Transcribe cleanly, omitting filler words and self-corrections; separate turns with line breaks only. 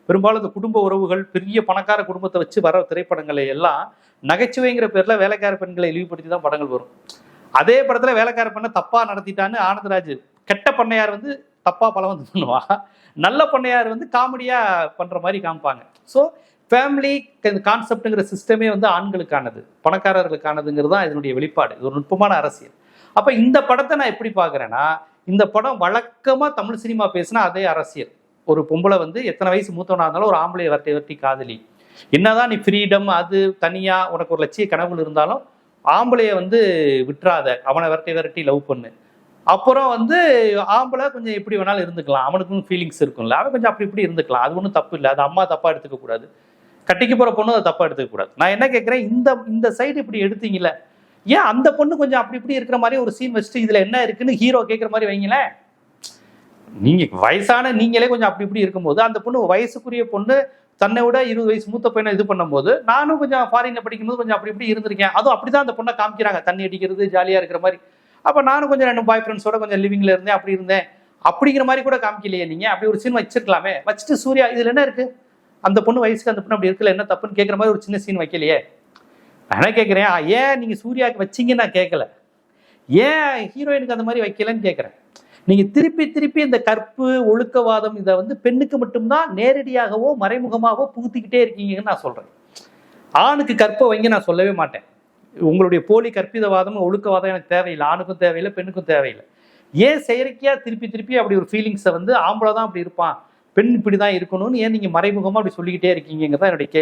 பெரும்பாலும் இந்த குடும்ப உறவுகள் பெரிய பணக்கார குடும்பத்தை வச்சு வர திரைப்படங்களை எல்லாம் நகைச்சுவைங்கிற பேர்ல வேலைக்கார பெண்களை இழிவுபடுத்தி தான் படங்கள் வரும். அதே படத்துல வேலைக்கார பெண்ணை தப்பா நடத்திட்டான்னு ஆனந்தராஜ் கெட்ட பண்ணையார் வந்து தப்பா பலவந்தம் பண்ணுவா, நல்ல பண்ணையார் வந்து காமெடியா பண்ற மாதிரி காமிப்பாங்க. ஸோ ஃபேமிலி கான்செப்டுங்கிற சிஸ்டமே வந்து ஆண்களுக்கானது, பணக்காரர்களுக்கானதுங்கிறது தான் இதனுடைய வெளிப்பாடு. இது ஒரு நுட்பமான அரசியல். அப்ப இந்த படத்தை நான் எப்படி பாக்குறேன்னா, இந்த படம் வழக்கமா தமிழ் சினிமா பேசினா அதே அரசியல். ஒரு பொம்பளை வந்து எத்தனை வயசு மூத்தவனா இருந்தாலும் ஒரு ஆம்பளையை வரட்டி வரட்டி காதலி, என்னதான் நீ ஃப்ரீடம் அது தனியா உனக்கு ஒரு லட்சிய கனவுகள் இருந்தாலும் ஆம்பளைய வந்து விட்டுறாத, அவனை விரட்டி விரட்டி லவ் பண்ணு. அப்புறம் வந்து ஆம்பளை கொஞ்சம் எப்படி வேணாலும் இருந்துக்கலாம், அவனுக்கும் ஃபீலிங்ஸ் இருக்கும்ல, அவன் கொஞ்சம் அப்படி இப்படி இருந்துக்கலாம், அது ஒன்றும் தப்பு இல்லை, அது அம்மா தப்பா எடுத்துக்க கூடாது, கட்டிக்கு போற பொண்ணு அதை தப்பா எடுத்துக்க கூடாது. நான் என்ன கேட்கிறேன், இந்த சைடு இப்படி எடுத்தீங்கல்ல, ஏன் அந்த பொண்ணு கொஞ்சம் அப்படி இப்படி இருக்கிற மாதிரி ஒரு சீன் வச்சுட்டு இதுல என்ன இருக்குன்னு ஹீரோ கேட்கிற மாதிரி வைங்களேன். நீங்க வயசான நீங்களே கொஞ்சம் அப்படி இப்படி இருக்கும்போது அந்த பொண்ணு வயசுக்குரிய பொண்ணு தன்னை விட 20 வயசு மூத்த பையனை இது பண்ணும்போது, நானும் கொஞ்சம் ஃபாரின்ல படிக்கும்போது கொஞ்சம் அப்படி இப்படி இருந்திருக்கேன், அதுவும் அப்படிதான் அந்த பொண்ணை காமிக்கிறாங்க, தண்ணி அடிக்கிறது ஜாலியா இருக்கிற மாதிரி. அப்ப நானும் கொஞ்சம் 2 பாய் ஃப்ரெண்ட்ஸோட கொஞ்சம் லிவிங்ல இருந்தேன், அப்படி இருந்தேன் அப்படிங்கிற மாதிரி கூட காமிக்கலையே நீங்க. அப்படி ஒரு சீன் வச்சிருக்கலாமே. வச்சுட்டு சூர்யா இதுல என்ன இருக்கு, அந்த பொண்ணு வயசுக்கு அந்த பொண்ணு அப்படி இருக்கல, என்ன தப்புன்னு கேட்கிற மாதிரி ஒரு சின்ன சீன் வைக்கலையே. நான் என்ன கேட்கிறேன், ஏன் நீங்க சூர்யாவுக்கு வச்சீங்கன்னு நான் கேட்கல, ஏன் ஹீரோயினுக்கு அந்த மாதிரி வைக்கலன்னு கேட்கிறேன். நீங்க திருப்பி திருப்பி இந்த கற்பு ஒழுக்கவாதம் இதை வந்து பெண்ணுக்கு மட்டும்தான் நேரடியாகவோ மறைமுகமாகவோ புகுத்திக்கிட்டே இருக்கீங்கன்னு நான் சொல்றேன். ஆணுக்கு கற்பை வைங்க நான் சொல்லவே மாட்டேன். உங்களுடைய போலி கற்பிதவாதம் ஒழுக்கவாதம் எனக்கு தேவையில்லை, ஆணுக்கும் தேவையில்லை பெண்ணுக்கும் தேவையில்லை. ஏன் செயற்கையா திருப்பி திருப்பி அப்படி ஒரு ஃபீலிங்ஸை வந்து ஆம்பளை தான் அப்படி இருப்பான், பெண் இப்படிதான் இருக்கணும்னு ஏன் நீங்க மறைமுகமா அப்படி சொல்லிக்கிட்டே இருக்கீங்கிறதா என்னுடைய கேள்வி.